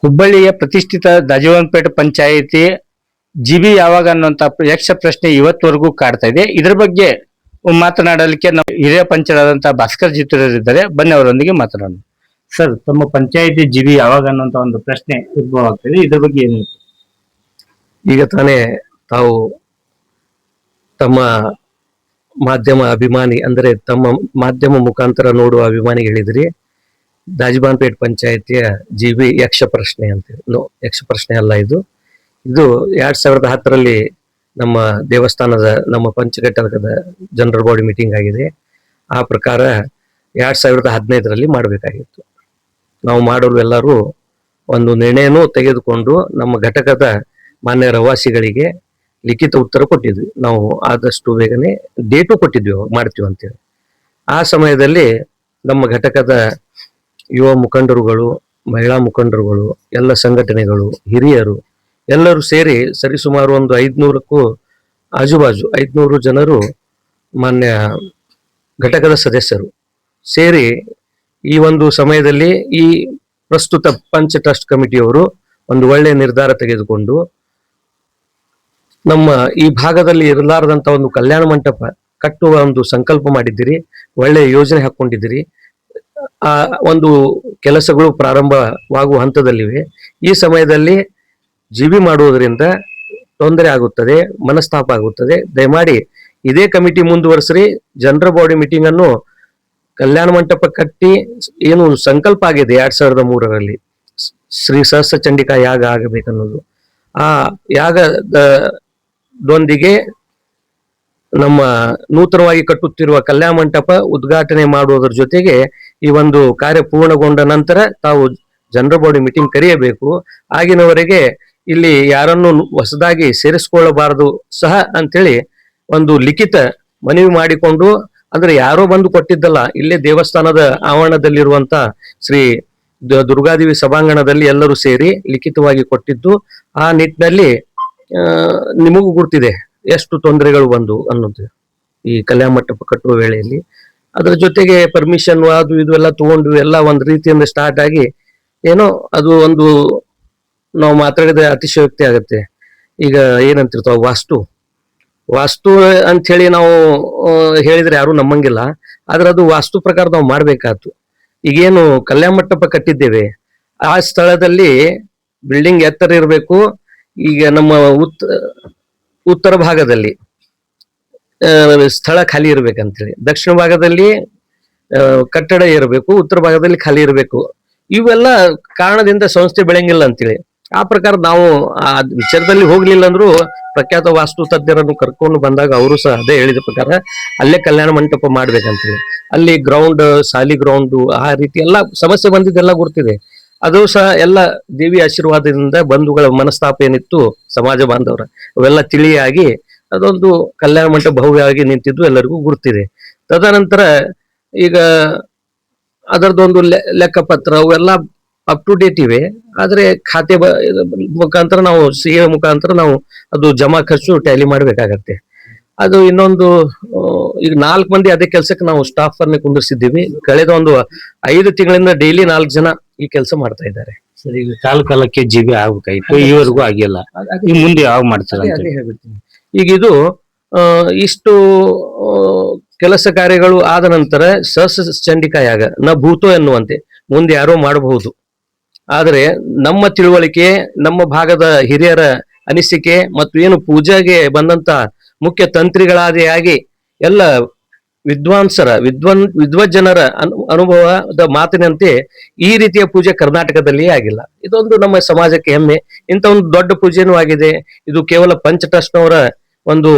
ಹುಬ್ಬಳ್ಳಿಯ ಪ್ರತಿಷ್ಠಿತ ದಾಜಿವನಪೇಟೆ ಪಂಚಾಯಿತಿ ಜಿಬಿ ಯಾವಾಗ ಅನ್ನುವಂತ ಯಕ್ಷ ಪ್ರಶ್ನೆ ಇವತ್ತವರೆಗೂ ಕಾಡ್ತಾ ಇದೆ. ಇದ್ರ ಬಗ್ಗೆ ಮಾತನಾಡಲಿಕ್ಕೆ ನಾವು ಹಿರಿಯ ಪಂಚರಾದಂತಹ ಭಾಸ್ಕರ್ ಜಿತ್ತೂರಿದ್ದಾರೆ. ಬನ್ನಿ ಅವರೊಂದಿಗೆ ಮಾತನಾಡೋಣ. ಸರ್, ತಮ್ಮ ಪಂಚಾಯಿತಿ ಜಿಬಿ ಯಾವಾಗ ಅನ್ನುವಂತ ಒಂದು ಪ್ರಶ್ನೆ ಉದ್ಭವ ಆಗ್ತದೆ, ಇದ್ರ ಬಗ್ಗೆ ಏನು? ಈಗ ತಾನೇ ತಾವು ತಮ್ಮ ಮಾಧ್ಯಮ ಅಭಿಮಾನಿ ಅಂದ್ರೆ ತಮ್ಮ ಮಾಧ್ಯಮ ಮುಖಾಂತರ ನೋಡುವ ಅಭಿಮಾನಿಗೆ ಹೇಳಿದ್ರಿ ದಾಜಿಬಾನ್ಪೇಟ್ ಪಂಚಾಯಿತಿಯ ಜಿಬಿ ಯಕ್ಷ ಪ್ರಶ್ನೆ ಅಂತ. ಯಕ್ಷ ಪ್ರಶ್ನೆ ಅಲ್ಲ, ಇದು 2010ರಲ್ಲಿ ನಮ್ಮ ದೇವಸ್ಥಾನದ ನಮ್ಮ ಪಂಚಘಟ್ಟದ ಜನರಲ್ ಬಾಡಿ ಮೀಟಿಂಗ್ ಆಗಿದೆ. ಆ ಪ್ರಕಾರ 2015ರಲ್ಲಿ ಮಾಡಬೇಕಾಗಿತ್ತು. ನಾವು ಮಾಡಲು ಎಲ್ಲರೂ ಒಂದು ನಿರ್ಣಯನೂ ತೆಗೆದುಕೊಂಡು ನಮ್ಮ ಘಟಕದ ಮಾನ್ಯ ರವಾಸಿಗಳಿಗೆ ಲಿಖಿತ ಉತ್ತರ ಕೊಟ್ಟಿದ್ವಿ. ನಾವು ಆದಷ್ಟು ಬೇಗನೆ ಡೇಟು ಕೊಟ್ಟಿದ್ವಿ, ಮಾಡ್ತೀವಿ ಅಂತೇಳಿ. ಆ ಸಮಯದಲ್ಲಿ ನಮ್ಮ ಘಟಕದ ಯುವ ಮುಖಂಡರುಗಳು, ಮಹಿಳಾ ಮುಖಂಡರುಗಳು, ಎಲ್ಲ ಸಂಘಟನೆಗಳು, ಹಿರಿಯರು ಎಲ್ಲರೂ ಸೇರಿ ಸರಿಸುಮಾರು ಒಂದು 500ಕ್ಕೂ ಆಜುಬಾಜು 500 ಜನರು ಮಾನ್ಯ ಘಟಕದ ಸದಸ್ಯರು ಸೇರಿ ಈ ಒಂದು ಸಮಯದಲ್ಲಿ ಈ ಪ್ರಸ್ತುತ ಪಂಚ ಟ್ರಸ್ಟ್ ಕಮಿಟಿಯವರು ಒಂದು ಒಳ್ಳೆಯ ನಿರ್ಧಾರ ತೆಗೆದುಕೊಂಡು ನಮ್ಮ ಈ ಭಾಗದಲ್ಲಿ ಇರಲಾರದಂತ ಒಂದು ಕಲ್ಯಾಣ ಮಂಟಪ ಕಟ್ಟುವ ಒಂದು ಸಂಕಲ್ಪ ಮಾಡಿದ್ದೀರಿ. ಒಳ್ಳೆಯ ಯೋಜನೆ ಹಾಕೊಂಡಿದ್ದೀರಿ. ಆ ಒಂದು ಕೆಲಸಗಳು ಪ್ರಾರಂಭವಾಗುವ ಹಂತದಲ್ಲಿವೆ. ಈ ಸಮಯದಲ್ಲಿ ಜಿಬಿ ಮಾಡುವುದರಿಂದ ತೊಂದರೆ ಆಗುತ್ತದೆ, ಮನಸ್ತಾಪ ಆಗುತ್ತದೆ. ದಯಮಾಡಿ ಇದೇ ಕಮಿಟಿ ಮುಂದುವರಿಸ್ರಿ. ಜನರಲ್ ಬಾಡಿ ಮೀಟಿಂಗ್ ಅನ್ನು ಕಲ್ಯಾಣ ಮಂಟಪ ಕಟ್ಟಿ ಏನು ಸಂಕಲ್ಪ ಆಗಿದೆ 2003ರಲ್ಲಿ ಶ್ರೀ ಸಹಸ್ರ ಚಂಡಿಕಾ ಯಾಗ ಆಗಬೇಕನ್ನೋದು, ಆ ಯಾಗದೊಂದಿಗೆ ನಮ್ಮ ನೂತನವಾಗಿ ಕಟ್ಟುತ್ತಿರುವ ಕಲ್ಯಾಣ ಮಂಟಪ ಉದ್ಘಾಟನೆ ಮಾಡುವುದರ ಜೊತೆಗೆ ಈ ಒಂದು ಕಾರ್ಯ ಪೂರ್ಣಗೊಂಡ ನಂತರ ತಾವು ಜನರಲ್ ಬಾಡಿ ಮೀಟಿಂಗ್ ಕರೆಯಬೇಕು. ಆಗಿನವರೆಗೆ ಇಲ್ಲಿ ಯಾರನ್ನು ಹೊಸದಾಗಿ ಸೇರಿಸಿಕೊಳ್ಳಬಾರದು ಸಹ ಅಂತೇಳಿ ಒಂದು ಲಿಖಿತ ಮನವಿ ಮಾಡಿಕೊಂಡು, ಅಂದ್ರೆ ಯಾರೋ ಬಂದು ಕೊಟ್ಟಿದ್ದಲ್ಲ, ಇಲ್ಲೇ ದೇವಸ್ಥಾನದ ಆವರಣದಲ್ಲಿರುವಂತ ಶ್ರೀ ದುರ್ಗಾದೇವಿ ಸಭಾಂಗಣದಲ್ಲಿ ಎಲ್ಲರೂ ಸೇರಿ ಲಿಖಿತವಾಗಿ ಕೊಟ್ಟಿದ್ದು. ಆ ನಿಟ್ಟಿನಲ್ಲಿ ನಿಮಗೂ ಗುರ್ತಿದೆ ಎಷ್ಟು ತೊಂದರೆಗಳು ಬಂದು ಅನ್ನೋದು ಈ ಕಲ್ಯಾಣ ಮಂಟಪ ಕಟ್ಟುವ ವೇಳೆಯಲ್ಲಿ. ಅದರ ಜೊತೆಗೆ ಪರ್ಮಿಷನ್ ಅದು ಇದು ಎಲ್ಲ ತಗೊಂಡು ಎಲ್ಲ ಒಂದು ರೀತಿಯಿಂದ ಸ್ಟಾರ್ಟ್ ಆಗಿ ಏನೋ ಅದು ಒಂದು ನಾವು ಮಾತಾಡಿದ ಅತಿಶಯೋಕ್ತಿ ಆಗತ್ತೆ. ಈಗ ಏನಂತಿರ್ತಾವ ವಾಸ್ತು ಅಂತ ಹೇಳಿ ನಾವು ಹೇಳಿದ್ರೆ ಯಾರು ನಮ್ಮಂಗಿಲ್ಲ. ಆದ್ರೆ ಅದು ವಾಸ್ತು ಪ್ರಕಾರ ನಾವು ಮಾಡ್ಬೇಕಾಯ್ತು. ಈಗೇನು ಕಲ್ಯಾಣ ಮಂಟಪ ಕಟ್ಟಿದ್ದೇವೆ, ಆ ಸ್ಥಳದಲ್ಲಿ ಬಿಲ್ಡಿಂಗ್ ಎತ್ತರ ಇರಬೇಕು. ಈಗ ನಮ್ಮ ಉತ್ತರ ಭಾಗದಲ್ಲಿ ಸ್ಥಳ ಖಾಲಿ ಇರ್ಬೇಕಂತೇಳಿ, ದಕ್ಷಿಣ ಭಾಗದಲ್ಲಿ ಕಟ್ಟಡ ಇರಬೇಕು, ಉತ್ತರ ಭಾಗದಲ್ಲಿ ಖಾಲಿ ಇರಬೇಕು. ಇವೆಲ್ಲ ಕಾರಣದಿಂದ ಸಂಸ್ಥೆ ಬೆಳೆಯಂಗಿಲ್ಲ ಅಂತೇಳಿ ಆ ಪ್ರಕಾರ ನಾವು ಆ ವಿಚಾರದಲ್ಲಿ ಹೋಗ್ಲಿಲ್ಲ ಅಂದ್ರೂ ಪ್ರಖ್ಯಾತ ವಾಸ್ತು ತಜ್ಞರನ್ನು ಕರ್ಕೊಂಡು ಬಂದಾಗ ಅವರು ಸಹ ಅದೇ ಹೇಳಿದ ಪ್ರಕಾರ ಅಲ್ಲೇ ಕಲ್ಯಾಣ ಮಂಟಪ ಮಾಡ್ಬೇಕಂತೇಳಿ. ಅಲ್ಲಿ ಗ್ರೌಂಡ್, ಸಾಲಿ ಗ್ರೌಂಡ್, ಆ ರೀತಿ ಎಲ್ಲ ಸಮಸ್ಯೆ ಬಂದಿದ್ದೆಲ್ಲ ಗುರ್ತಿದೆ. ಅದು ಸಹ ಎಲ್ಲ ದೇವಿ ಆಶೀರ್ವಾದದಿಂದ ಬಂಧುಗಳ ಮನಸ್ತಾಪ ಏನಿತ್ತು ಸಮಾಜ ಬಾಂಧವರ ಅವೆಲ್ಲ ತಿಳಿಯಾಗಿ ಅದೊಂದು ಕಲ್ಯಾಣ ಮಂಟಪ ಭವ್ಯವಾಗಿ ನಿಂತಿದ್ದು ಎಲ್ಲರಿಗೂ ಗುರ್ತಿದೆ. ತದನಂತರ ಈಗ ಅದರದೊಂದು ಲೆಕ್ಕಪತ್ರ ಅವೆಲ್ಲ ಅಪ್ ಟು ಡೇಟ್ ಇವೆ. ಆದ್ರೆ ಖಾತೆ ಮುಖಾಂತರ ನಾವು CA ಮುಖಾಂತರ ನಾವು ಅದು ಜಮಾ ಖರ್ಚು ಟ್ಯಾಲಿ ಮಾಡ್ಬೇಕಾಗತ್ತೆ. ಅದು ಇನ್ನೊಂದು ಈಗ 4 ಮಂದಿ ಅದೇ ಕೆಲಸಕ್ಕೆ ನಾವು ಸ್ಟಾಫ್ ಅನ್ನ ಕುಂದಿರ್ಸಿದ್ದೀವಿ. ಕಳೆದ ಒಂದು 5 ತಿಂಗಳಿಂದ ಡೈಲಿ 4 ಜನ ಈ ಕೆಲಸ ಮಾಡ್ತಾ ಇದ್ದಾರೆ. ಸರ್, ಈಗ ಕಾಲಕ್ಕೆ ಜಿಬಿ ಆಗ್ಬೇಕಾಯ್ತು, ಈವರೆಗೂ ಆಗಿಲ್ಲ. ಈ ಮುಂದೆ ಯಾವಾಗ ಮಾಡ್ತಾರೆ ಅಂತ ಹೇಳ್ಬಿಡ್ತೀನಿ. ಈಗ ಇದು ಇಷ್ಟು ಕೆಲಸ ಕಾರ್ಯಗಳು ಆದ ನಂತರ ಸಹಸ್ರ ಚಂಡಿಕಾ ಯಾಗ ನ ಭೂತೋ ಎನ್ನುವಂತೆ ಮುಂದೆ ಯಾರೋ ಮಾಡಬಹುದು. ಆದರೆ ನಮ್ಮ ತಿಳುವಳಿಕೆ, ನಮ್ಮ ಭಾಗದ ಹಿರಿಯರ ಅನಿಸಿಕೆ ಮತ್ತು ಏನು ಪೂಜೆಗೆ ಬಂದಂತ ಮುಖ್ಯ ತಂತ್ರಿಗಳಾದಿಯಾಗಿ ಎಲ್ಲ ವಿದ್ವಜ್ಜನರ ಅನುಭವದ ಮಾತಿನಂತೆ ಈ ರೀತಿಯ ಪೂಜೆ ಕರ್ನಾಟಕದಲ್ಲಿಯೇ ಆಗಿಲ್ಲ. ಇದೊಂದು ನಮ್ಮ ಸಮಾಜಕ್ಕೆ ಹೆಮ್ಮೆ. ಇಂಥ ಒಂದು ದೊಡ್ಡ ಪೂಜೆನೂ ಆಗಿದೆ. ಇದು ಕೇವಲ ಪಂಚ ಟ್ರಸ್ಟ್ನವರ ಒಂದು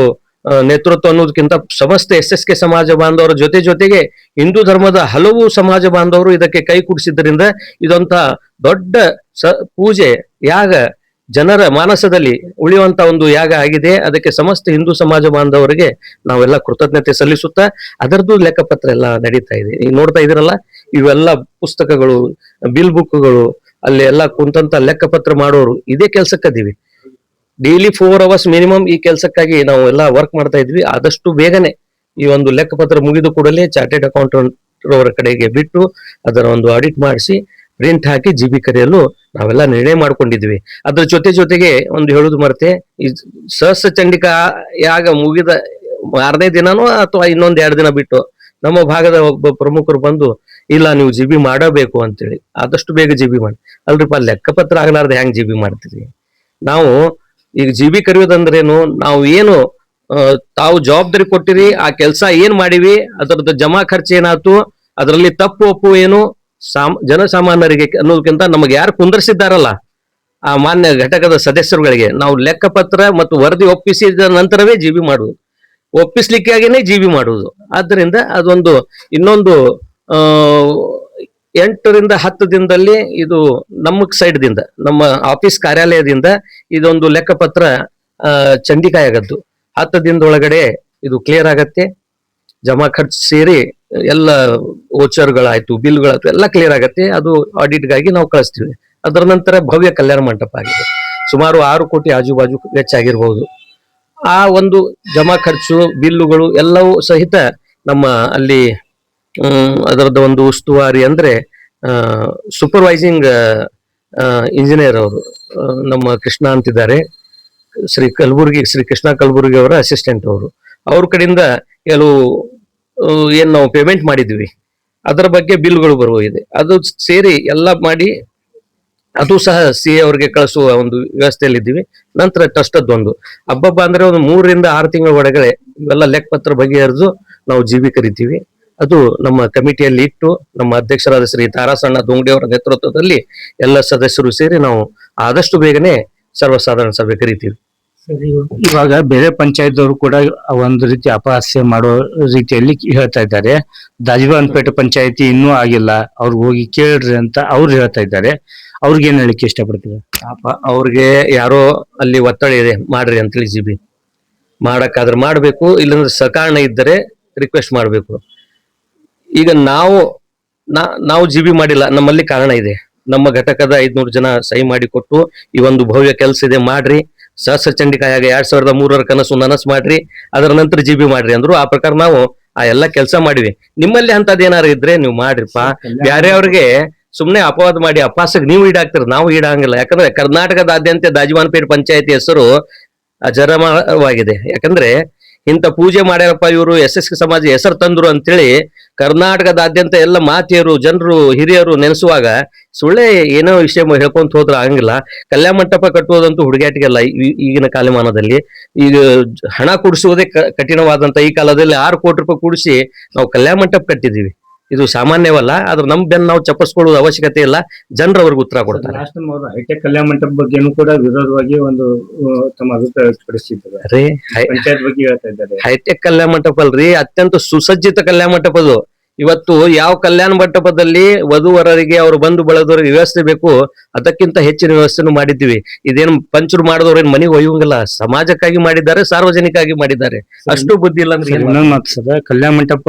ನೇತೃತ್ವ ಅನ್ನೋದಕ್ಕಿಂತ ಸಮಸ್ತ SSK ಸಮಾಜ ಬಾಂಧವರ ಜೊತೆಗೆ ಹಿಂದೂ ಧರ್ಮದ ಹಲವು ಸಮಾಜ ಬಾಂಧವರು ಇದಕ್ಕೆ ಕೈ ಕೂಡಿಸಿದ್ದರಿಂದ ಇದೊಂತ ದೊಡ್ಡ ಪೂಜೆ ಯಾಗ ಜನರ ಮಾನಸದಲ್ಲಿ ಉಳಿಯುವಂತ ಒಂದು ಯಾಗ ಆಗಿದೆ. ಅದಕ್ಕೆ ಸಮಸ್ತ ಹಿಂದೂ ಸಮಾಜ ಬಾಂಧವರಿಗೆ ನಾವೆಲ್ಲ ಕೃತಜ್ಞತೆ ಸಲ್ಲಿಸುತ್ತಾ ಅದರದ್ದು ಲೆಕ್ಕಪತ್ರ ಎಲ್ಲ ನಡೀತಾ ಇದೆ. ಈಗ ನೋಡ್ತಾ ಇದ್ರಲ್ಲ, ಇವೆಲ್ಲ ಪುಸ್ತಕಗಳು, ಬಿಲ್ ಬುಕ್ಗಳು, ಅಲ್ಲಿ ಎಲ್ಲ ಕುಂತಂತ ಲೆಕ್ಕಪತ್ರ ಮಾಡೋರು ಇದೇ ಕೆಲ್ಸಕ್ಕದೀವಿ. ಡೈಲಿ 4 ಅವರ್ಸ್ ಮಿನಿಮಮ್ ಈ ಕೆಲಸಕ್ಕಾಗಿ ನಾವು ಎಲ್ಲ ವರ್ಕ್ ಮಾಡ್ತಾ ಇದ್ವಿ. ಆದಷ್ಟು ಬೇಗನೆ ಈ ಒಂದು ಲೆಕ್ಕಪತ್ರ ಮುಗಿದು ಕೂಡಲೇ ಚಾರ್ಟೆಡ್ ಅಕೌಂಟೆಂಟ್ ಅವರ ಕಡೆಗೆ ಬಿಟ್ಟು ಅದರ ಒಂದು ಆಡಿಟ್ ಮಾಡಿಸಿ ಪ್ರಿಂಟ್ ಹಾಕಿ ಜಿಬಿ ಕರೆಯಲು ನಾವೆಲ್ಲ ನಿರ್ಣಯ ಮಾಡ್ಕೊಂಡಿದ್ವಿ. ಅದ್ರ ಜೊತೆಗೆ ಒಂದು ಹೇಳುದು ಮರ್ತೆ, ಈ ಸಹಸ್ರ ಚಂಡಿಕಾ ಯಾಗ ಮುಗಿದ 6ನೇ ದಿನನೋ ಅಥವಾ ಇನ್ನೊಂದ್ 2 ದಿನ ಬಿಟ್ಟು ನಮ್ಮ ಭಾಗದ ಒಬ್ಬ ಪ್ರಮುಖರು ಬಂದು, ಇಲ್ಲ ನೀವು ಜಿಬಿ ಮಾಡಬೇಕು ಅಂತೇಳಿ, ಆದಷ್ಟು ಬೇಗ ಜಿಬಿ ಮಾಡಿ. ಅಲ್ರಿಪ್ಪ, ಲೆಕ್ಕಪತ್ರ ಆಗಲಾರ್ದೆ ಹೆಂಗ್ ಜಿಬಿ ಮಾಡ್ತೀವಿ ನಾವು? ಈಗ ಜಿಬಿ ಕರೆಯೋದಂದ್ರೇನು? ನಾವು ಏನು ತಾವು ಜವಾಬ್ದಾರಿ ಕೊಟ್ಟಿರಿ, ಆ ಕೆಲಸ ಏನ್ ಮಾಡಿವಿ, ಅದರದ್ದು ಜಮಾ ಖರ್ಚು ಏನಾಯ್ತು, ಅದರಲ್ಲಿ ತಪ್ಪು ಒಪ್ಪು ಏನು, ಜನಸಾಮಾನ್ಯರಿಗೆ ಅನ್ನೋದಕ್ಕಿಂತ ನಮಗೆ ಯಾರು ಕುಂದರ್ಸಿದ್ದಾರಲ್ಲ ಆ ಮಾನ್ಯ ಘಟಕದ ಸದಸ್ಯರುಗಳಿಗೆ ನಾವು ಲೆಕ್ಕಪತ್ರ ಮತ್ತು ವರದಿ ಒಪ್ಪಿಸಿದ ನಂತರವೇ ಜಿಬಿ ಮಾಡುವುದು, ಒಪ್ಪಿಸ್ಲಿಕ್ಕಾಗಿನೇ ಜಿಬಿ ಮಾಡುವುದು. ಆದ್ದರಿಂದ ಅದೊಂದು ಇನ್ನೊಂದು 8 ರಿಂದ 10 ದಿನದಲ್ಲಿ ಇದು ನಮ್ಮ ಸೈಡ್ ದಿಂದ, ನಮ್ಮ ಆಫೀಸ್ ಕಾರ್ಯಾಲಯದಿಂದ ಇದೊಂದು ಲೆಕ್ಕಪತ್ರ ಚಂಡಿಕಾಯ ಆಗದ್ದು 10 ದಿನದೊಳಗಡೆ ಇದು ಕ್ಲಿಯರ್ ಆಗತ್ತೆ. ಜಮಾ ಖರ್ಚು ಸೇರಿ ಎಲ್ಲ ವೋಚರ್ಗಳಾಯ್ತು, ಬಿಲ್ಗಳಾಯ್ತು, ಎಲ್ಲ ಕ್ಲಿಯರ್ ಆಗತ್ತೆ. ಅದು ಆಡಿಟ್ಗಾಗಿ ನಾವು ಕಳಿಸ್ತೀವಿ. ಅದರ ನಂತರ ಭವ್ಯ ಕಲ್ಯಾಣ ಮಂಟಪ ಆಗಿದೆ. ಸುಮಾರು 6 ಕೋಟಿ ಆಜುಬಾಜು ವೆಚ್ಚ ಆಗಿರಬಹುದು. ಆ ಒಂದು ಜಮಾ ಖರ್ಚು ಬಿಲ್ಲುಗಳು ಎಲ್ಲವೂ ಸಹಿತ ನಮ್ಮ ಅಲ್ಲಿ ಅದರದ ಒಂದು ಉಸ್ತುವಾರಿ ಅಂದ್ರೆ ಸೂಪರ್ವೈಸಿಂಗ್ ಇಂಜಿನಿಯರ್ ಅವರು ನಮ್ಮ ಕೃಷ್ಣ ಅಂತಿದ್ದಾರೆ, ಶ್ರೀ ಕೃಷ್ಣ ಕಲಬುರ್ಗಿ ಅವರ ಅಸಿಸ್ಟೆಂಟ್ ಅವರು. ಅವ್ರ ಕಡೆಯಿಂದ ಕೆಲವು ಏನ್ ನಾವು ಪೇಮೆಂಟ್ ಮಾಡಿದ್ವಿ ಅದರ ಬಗ್ಗೆ ಬಿಲ್ಗಳು ಬರುವಿದೆ. ಅದು ಸೇರಿ ಎಲ್ಲ ಮಾಡಿ ಅದು ಸಹ CA ಅವ್ರಿಗೆ ಕಳಿಸುವ ಒಂದು ವ್ಯವಸ್ಥೆಯಲ್ಲಿ ಇದ್ದೀವಿ. ನಂತರ ಟ್ರಸ್ಟದ್ದೊಂದು ಹಬ್ಬ ಅಂದ್ರೆ ಒಂದು 3 ರಿಂದ 6 ತಿಂಗಳ ಒಳಗಡೆ ಇವೆಲ್ಲ ಲೆಕ್ಕಪತ್ರ ಬಗೆಹರಿದು ನಾವು ಜಿಬಿ ಕರಿತೀವಿ. ಅದು ನಮ್ಮ ಕಮಿಟಿಯಲ್ಲಿ ಇಟ್ಟು ನಮ್ಮ ಅಧ್ಯಕ್ಷರಾದ ಶ್ರೀ ತಾರಾಸಣ್ಣ ದೊಂಗಡಿ ಅವರ ನೇತೃತ್ವದಲ್ಲಿ ಎಲ್ಲ ಸದಸ್ಯರು ಸೇರಿ ನಾವು ಆದಷ್ಟು ಬೇಗನೆ ಸರ್ವಸಾಧಾರಣ ಸಭೆ ಕರಿತೀವಿ. ಇವಾಗ ಬೇರೆ ಪಂಚಾಯತ್ ಕೂಡ ಒಂದು ರೀತಿ ಅಪಹಾಸ್ಯ ಮಾಡೋ ರೀತಿಯಲ್ಲಿ ಹೇಳ್ತಾ ಇದ್ದಾರೆ. ದಾಜಿವಾನ್ಪೇಟೆ ಪಂಚಾಯತಿ ಇನ್ನೂ ಆಗಿಲ್ಲ, ಅವ್ರಿಗೆ ಹೋಗಿ ಕೇಳ್ರಿ ಅಂತ ಅವ್ರು ಹೇಳ್ತಾ ಇದ್ದಾರೆ. ಅವ್ರಿಗೆ ಏನ್ ಹೇಳಿಕ್ಕೆ ಇಷ್ಟಪಡ್ತೀವಿ? ಅವ್ರಿಗೆ ಯಾರೋ ಅಲ್ಲಿ ಒತ್ತಡ ಇದೆ ಮಾಡ್ರಿ ಅಂತೇಳಿ ಜಿಬಿ ಮಾಡಕ್ಕಾದ್ರೆ ಮಾಡ್ಬೇಕು, ಇಲ್ಲಾಂದ್ರೆ ಸಕಾರಣ ಇದ್ದರೆ ರಿಕ್ವೆಸ್ಟ್ ಮಾಡ್ಬೇಕು. ಈಗ ನಾವು ಜಿಬಿ ಮಾಡಿಲ್ಲ, ನಮ್ಮಲ್ಲಿ ಕಾರಣ ಇದೆ. ನಮ್ಮ ಘಟಕದ 500 ಜನ ಸಹಿ ಮಾಡಿ ಕೊಟ್ಟು ಈ ಒಂದು ಭವ್ಯ ಕೆಲಸ ಇದೆ ಮಾಡ್ರಿ, ಸಹಸ್ರ ಚಂಡಿಕಾಯಾಗ 2003ರ ನನಸು ಮಾಡ್ರಿ, ಅದರ ನಂತರ ಜಿಬಿ ಮಾಡ್ರಿ ಅಂದ್ರು. ಆ ಪ್ರಕಾರ ನಾವು ಆ ಎಲ್ಲಾ ಕೆಲಸ ಮಾಡಿವಿ. ನಿಮ್ಮಲ್ಲಿ ಅಂತದ್ ಏನಾರು ಇದ್ರೆ ನೀವು ಮಾಡ್ರಿಪ್ಪ. ಬ್ಯಾರೆ ಅವ್ರಿಗೆ ಸುಮ್ನೆ ಅಪವಾದ ಮಾಡಿ ಅಪಾಸಕ್ಕೆ ನೀವು ಈಡಾಗ್ತೀರ, ನಾವು ಈಡಾಗಂಗಿಲ್ಲ. ಯಾಕಂದ್ರೆ ಕರ್ನಾಟಕದಾದ್ಯಂತ ದಾಜಿವಾನ್ಪೇಟೆ ಪಂಚಾಯತಿ ಹೆಸರು ಅಜರಮವಾಗಿದೆ. ಯಾಕಂದ್ರೆ ಇಂಥ ಪೂಜೆ ಮಾಡ್ಯಾರಪ್ಪ ಇವರು, SSK ಸಮಾಜ ಹೆಸರು ತಂದ್ರು ಅಂತೇಳಿ ಕರ್ನಾಟಕದಾದ್ಯಂತ ಎಲ್ಲ ಮಾತೆಯರು, ಜನರು, ಹಿರಿಯರು ನೆನೆಸುವಾಗ ಸುಳ್ಳೆ ಏನೋ ವಿಷಯ ಹೇಳ್ಕೊಂತ ಹೋದ್ರೆ ಆಗಂಗಿಲ್ಲ. ಕಲ್ಯಾಣ ಮಂಟಪ ಕಟ್ಟುವುದಂತೂ ಹುಡುಗಾಟಿಗೆಲ್ಲ. ಈಗಿನ ಕಾಲಮಾನದಲ್ಲಿ ಈಗ ಹಣ ಕೂಡಿಸುವುದೇ ಕಠಿಣವಾದಂತ ಈ ಕಾಲದಲ್ಲಿ 6 ಕೋಟಿ ರೂಪಾಯಿ ಕೂಡಿಸಿ ನಾವು ಕಲ್ಯಾಣ ಮಂಟಪ ಕಟ್ಟಿದೀವಿ. ಇದು ಸಾಮಾನ್ಯವಲ್ಲ. ಆದ್ರೆ ನಮ್ ಬೆನ್ನು ನಾವು ಚಪ್ಪಸ್ಕೊಳ್ಳುವ ಅವಶ್ಯಕತೆ ಇಲ್ಲ, ಜನರವ್ರಿಗೆ ಉತ್ತರ ಕೊಡ್ತಾರೆ. ಹೈಟೆಕ್ ಕಲ್ಯಾಣ ಮಂಟಪ ಬಗ್ಗೆನೂ ಕೂಡ ವಿರೋಧವಾಗಿ ಒಂದು ತಮ್ಮ ಅಭಿಪ್ರಾಯ ವ್ಯಕ್ತಪಡಿಸಿದ್ದಾರೆ. ಪಂಚಾಯತ್ ಬಗ್ಗೆ ಹೇಳ್ತಾ ಇದ್ದಾರೆ. ಹೈಟೆಕ್ ಕಲ್ಯಾಣ ಮಂಟಪ ಅಲ್ರಿ, ಅತ್ಯಂತ ಸುಸಜ್ಜಿತ ಕಲ್ಯಾಣ ಮಂಟಪದು. ಇವತ್ತು ಯಾವ ಕಲ್ಯಾಣ ಮಂಟಪದಲ್ಲಿ ವಧುವರರಿಗೆ ಅವ್ರು ಬಂದು ಬಳದವ್ರಿಗೆ ವ್ಯವಸ್ಥೆ ಬೇಕು, ಅದಕ್ಕಿಂತ ಹೆಚ್ಚಿನ ವ್ಯವಸ್ಥೆನೂ ಮಾಡಿದ್ದೀವಿ. ಇದೇನು ಪಂಚರು ಮಾಡಿದವ್ರು ಏನ್ ಮನೆಗೆ ಒಯ್ಯಂಗಿಲ್ಲ, ಸಮಾಜಕ್ಕಾಗಿ ಮಾಡಿದ್ದಾರೆ, ಸಾರ್ವಜನಿಕವಾಗಿ ಮಾಡಿದ್ದಾರೆ. ಅಷ್ಟು ಬುದ್ಧಿ ಇಲ್ಲ ಅಂದ್ರೆ ಇನ್ನೊಂದು ಮಾತು ಸರ್, ಕಲ್ಯಾಣ ಮಂಟಪ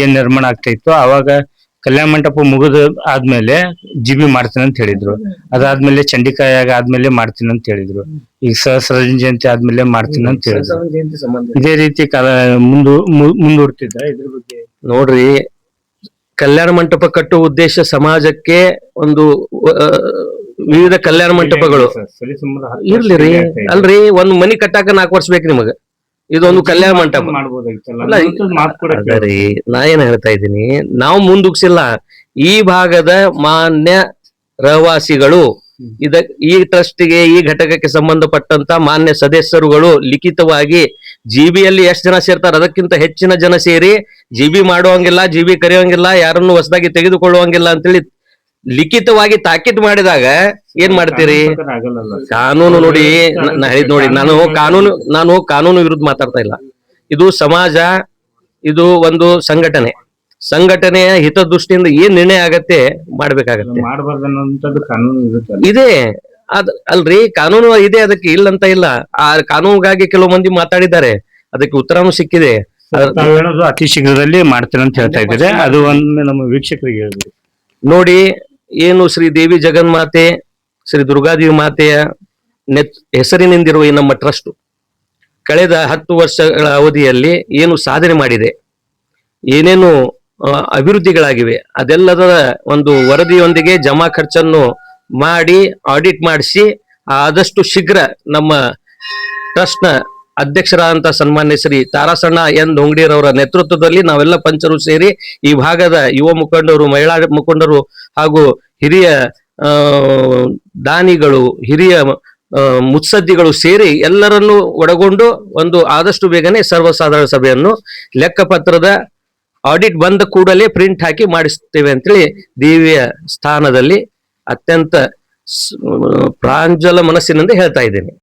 ಏನ್ ನಿರ್ಮಾಣ ಆಗ್ತಾ ಇತ್ತು ಅವಾಗ ಕಲ್ಯಾಣ ಮಂಟಪ ಮುಗಿದ ಆದ್ಮೇಲೆ ಜಿಬಿ ಮಾಡ್ತೀನಿ ಅಂತ ಹೇಳಿದ್ರು. ಅದಾದ್ಮೇಲೆ ಚಂಡಿಕಾಯಾಗ ಆದ್ಮೇಲೆ ಮಾಡ್ತೀನಿ ಅಂತ ಹೇಳಿದ್ರು. ಈಗ ಸಹಸ್ರ ಜಯಂತಿ ಆದ್ಮೇಲೆ ಮಾಡ್ತೀನಿ ಅಂತ ಹೇಳಿದ್ರು. ಇದೇ ರೀತಿ ಮುಂದೂಡ್ತಿದ್ದ. ಇದ್ರ ಬಗ್ಗೆ ನೋಡ್ರಿ, ಕಲ್ಯಾಣ ಮಂಟಪ ಕಟ್ಟುವ ಉದ್ದೇಶ ಸಮಾಜಕ್ಕೆ ಒಂದು ವಿವಿಧ ಕಲ್ಯಾಣ ಮಂಟಪಗಳು ಇರ್ಲಿರಿ. ಅಲ್ರಿ, ಒಂದ್ ಮನಿ ಕಟ್ಟಾಕ 4 ವರ್ಷ ಬೇಕು ನಿಮಗ, ಇದೊಂದು ಕಲ್ಯಾಣ ಮಂಟಪ ರೀ. ನಾ ಏನ್ ಹೇಳ್ತಾ ಇದ್ದೀನಿ, ನಾವು ಮುಂದುಗ್ಸಿಲ್ಲ. ಈ ಭಾಗದ ಮಾನ್ಯ ರಹವಾಸಿಗಳು ಈ ಟ್ರಸ್ಟ್ಗೆ, ಈ ಘಟಕಕ್ಕೆ ಸಂಬಂಧಪಟ್ಟಂತ ಮಾನ್ಯ ಸದಸ್ಯರುಗಳು ಲಿಖಿತವಾಗಿ ಜಿಬಿಯಲ್ಲಿ ಎಷ್ಟು ಜನ ಸೇರ್ತಾರೆ ಅದಕ್ಕಿಂತ ಹೆಚ್ಚಿನ ಜನ ಸೇರಿ ಜಿಬಿ ಮಾಡುವಂಗಿಲ್ಲ, ಜಿಬಿ ಕರೆಯುವಂಗಿಲ್ಲ, ಯಾರನ್ನು ಹೊಸದಾಗಿ ತೆಗೆದುಕೊಳ್ಳುವಂಗಿಲ್ಲ ಅಂತೇಳಿ ಲಿಖಿತವಾಗಿ ತಾಕೀತು ಮಾಡಿದಾಗ ಏನ್ ಮಾಡ್ತೀರಿ? ಕಾನೂನು ನೋಡಿ, ನಾನು ಕಾನೂನು ವಿರುದ್ಧ ಮಾತಾಡ್ತಾ ಇಲ್ಲ. ಇದು ಸಮಾಜ, ಇದು ಒಂದು ಸಂಘಟನೆಯ ಹಿತದೃಷ್ಟಿಯಿಂದ ಏನ್ ನಿರ್ಣಯ ಆಗತ್ತೆ ಮಾಡ್ಬೇಕಾಗತ್ತೆ. ಇದೆ ಅಲ್ರಿ, ಕಾನೂನು ಇದೆ, ಅದಕ್ಕೆ ಇಲ್ಲ ಅಂತ ಇಲ್ಲ. ಆ ಕಾನೂನಿಗಾಗಿ ಕೆಲವು ಮಂದಿ ಮಾತಾಡಿದ್ದಾರೆ, ಅದಕ್ಕೆ ಉತ್ತರನೂ ಸಿಕ್ಕಿದೆ. ಹೇಳೋದು ಅತಿ ಶೀಘ್ರದಲ್ಲಿ ಮಾಡ್ತೇನೆ ಅಂತ ಹೇಳ್ತಾ ಇದ್ದಾರೆ. ಅದು ಒಮ್ಮೆ ನಮ್ಮ ವೀಕ್ಷಕರಿಗೆ ಹೇಳಿದ್ರು. ನೋಡಿ, ಏನು ಶ್ರೀ ದೇವಿ ಜಗನ್ಮಾತೆ, ಶ್ರೀ ದುರ್ಗಾದೇವಿ ಮಾತೆಯ ಹೆಸರಿನಿಂದಿರುವ ಈ ನಮ್ಮ ಟ್ರಸ್ಟ್ ಕಳೆದ 10 ವರ್ಷಗಳ ಅವಧಿಯಲ್ಲಿ ಏನು ಸಾಧನೆ ಮಾಡಿದೆ, ಏನೇನು ಅಭಿವೃದ್ಧಿಗಳಾಗಿವೆ ಅದೆಲ್ಲದರ ಒಂದು ವರದಿಯೊಂದಿಗೆ ಜಮಾ ಖರ್ಚನ್ನು ಮಾಡಿ ಆಡಿಟ್ ಮಾಡಿಸಿ ಆದಷ್ಟು ಶೀಘ್ರ ನಮ್ಮ ಟ್ರಸ್ಟ್ನ ಅಧ್ಯಕ್ಷರಾದಂತಹ ಸನ್ಮಾನ್ಯ ಶ್ರೀ ತಾರಾಸಣ್ಣ ಎನ್ ದೊಂಗಡಿರವರ ನೇತೃತ್ವದಲ್ಲಿ ನಾವೆಲ್ಲ ಪಂಚರು ಸೇರಿ ಈ ಭಾಗದ ಯುವ ಮುಖಂಡರು, ಮಹಿಳಾ ಮುಖಂಡರು ಹಾಗೂ ಹಿರಿಯ ದಾನಿಗಳು, ಹಿರಿಯ ಮುತ್ಸದ್ದಿಗಳು ಸೇರಿ ಎಲ್ಲರನ್ನೂ ಒಳಗೊಂಡು ಒಂದು ಆದಷ್ಟು ಬೇಗನೆ ಸರ್ವಸಾಧಾರಣ ಸಭೆಯನ್ನು ಲೆಕ್ಕಪತ್ರದ ಆಡಿಟ್ ಬಂದ ಕೂಡಲೇ ಪ್ರಿಂಟ್ ಹಾಕಿ ಮಾಡಿಸ್ತೇವೆ ಅಂತೇಳಿ ದೇವಿಯ ಸ್ಥಾನದಲ್ಲಿ ಅತ್ಯಂತ ಪ್ರಾಂಜಲ ಮನಸ್ಸಿನಿಂದ ಹೇಳ್ತಾ ಇದ್ದೇನೆ.